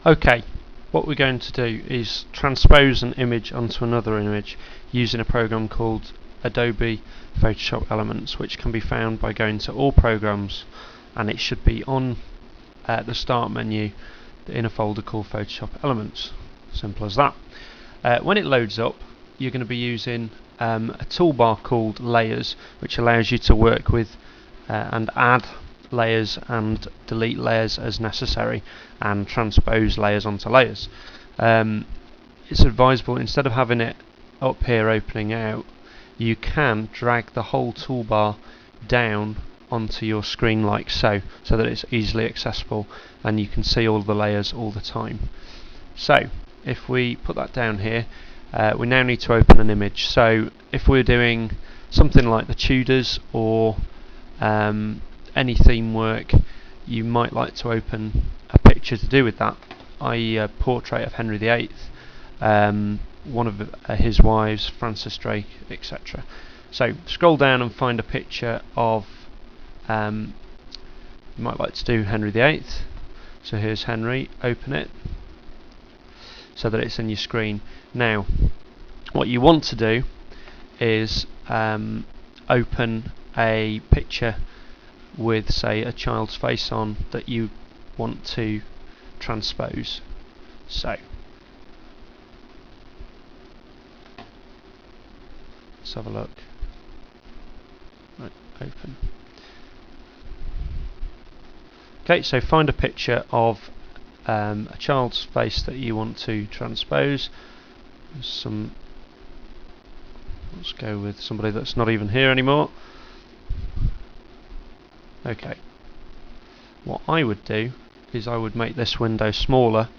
Okay, what we're going to do is transpose an image onto another image using a program called Adobe Photoshop Elements, which can be found by going to All Programs, and it should be on the Start menu in a folder called Photoshop Elements. Simple as that. When it loads up, you're going to be using a toolbar called Layers, which allows you to work with and add layers and delete layers as necessary, and transpose layers onto layers. It's advisable, instead of having it up here opening out, you can drag the whole toolbar down onto your screen like so that it's easily accessible and you can see all the layers all the time. So if we put that down here, we now need to open an image. So if we're doing something like the Tudors or any theme work, you might like to open a picture to do with that, i.e. a portrait of Henry VIII, one of his wives, Francis Drake, etc. So scroll down and find a picture of, you might like to do Henry VIII. So here's Henry, open it so that it's in your screen. Now what you want to do is open a picture with, say, a child's face on that you want to transpose. So let's have a look. Right, open. Okay, so find a picture of a child's face that you want to transpose. Let's go with somebody that's not even here anymore. Okay, what I would do is I would make this window smaller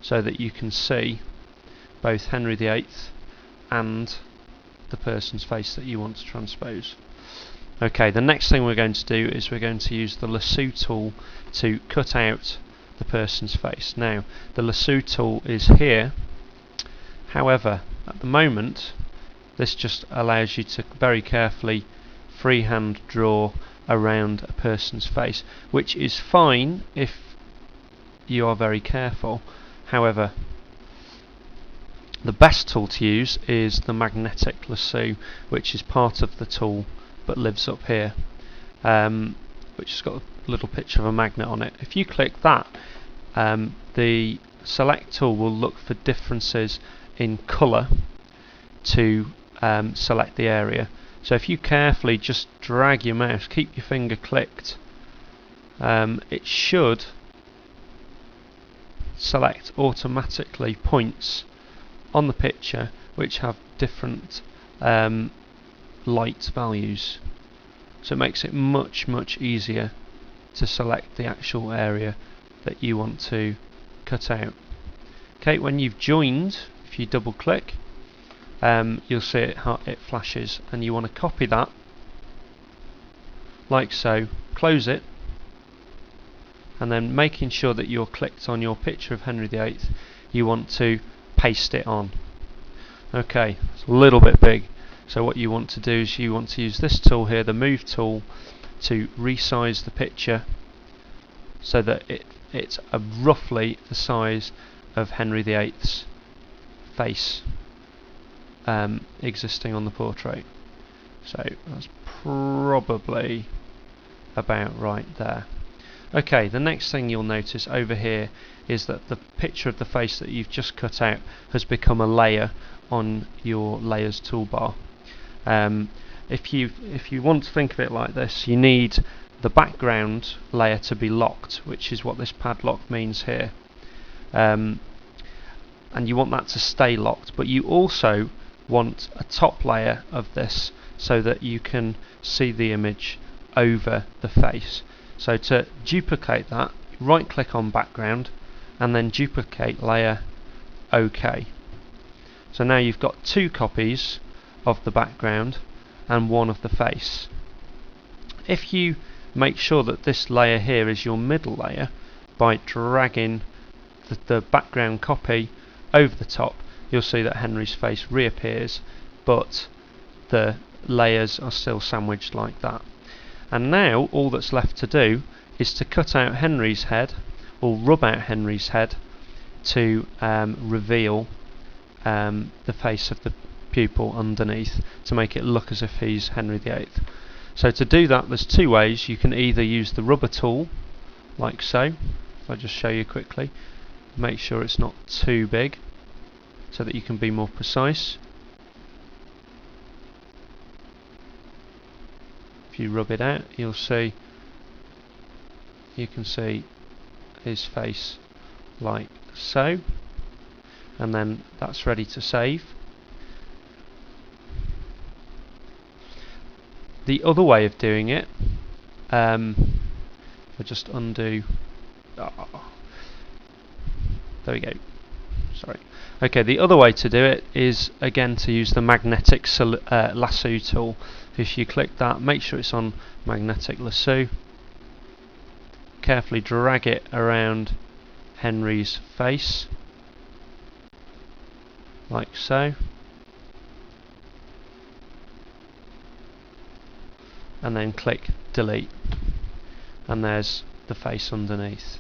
so that you can see both Henry VIII and the person's face that you want to transpose. Okay, the next thing we're going to do is we're going to use the lasso tool to cut out the person's face. Now, the lasso tool is here, however, at the moment this just allows you to very carefully freehand draw around a person's face, which is fine if you are very careful. However, the best tool to use is the magnetic lasso, which is part of the tool but lives up here, which has got a little picture of a magnet on it. If you click that, the select tool will look for differences in colour to select the area. So if you carefully just drag your mouse, keep your finger clicked, it should select automatically points on the picture which have different light values. So it makes it much easier to select the actual area that you want to cut out. Okay, when you've joined, if you double click, you'll see it flashes, and you want to copy that like so, close it, and then making sure that you're clicked on your picture of Henry VIII, you want to paste it on. Okay, it's a little bit big, so what you want to do is you want to use this tool here, the move tool, to resize the picture so that it's roughly the size of Henry VIII's face existing on the portrait. So that's probably about right there. Okay, the next thing you'll notice over here is that the picture of the face that you've just cut out has become a layer on your layers toolbar. If you want to think of it like this, you need the background layer to be locked, which is what this padlock means here, and you want that to stay locked, but you also want a top layer of this so that you can see the image over the face. So to duplicate that, right click on background and then duplicate layer, OK. So now you've got two copies of the background and one of the face. If you make sure that this layer here is your middle layer by dragging the background copy over the top, you'll see that Henry's face reappears, but the layers are still sandwiched like that. And now all that's left to do is to cut out Henry's head, or rub out Henry's head, to reveal the face of the pupil underneath to make it look as if he's Henry VIII. So to do that, there's two ways. You can either use the rubber tool, like so. If I just show you quickly, make sure it's not too big so that you can be more precise. If you rub it out, you can see his face like so, and then that's ready to save. The other way of doing it, I'll just undo. There we go. Sorry. Okay, the other way to do it is again to use the magnetic lasso tool. If you click that, make sure it's on magnetic lasso. Carefully drag it around Henry's face, like so. And then click delete, and there's the face underneath.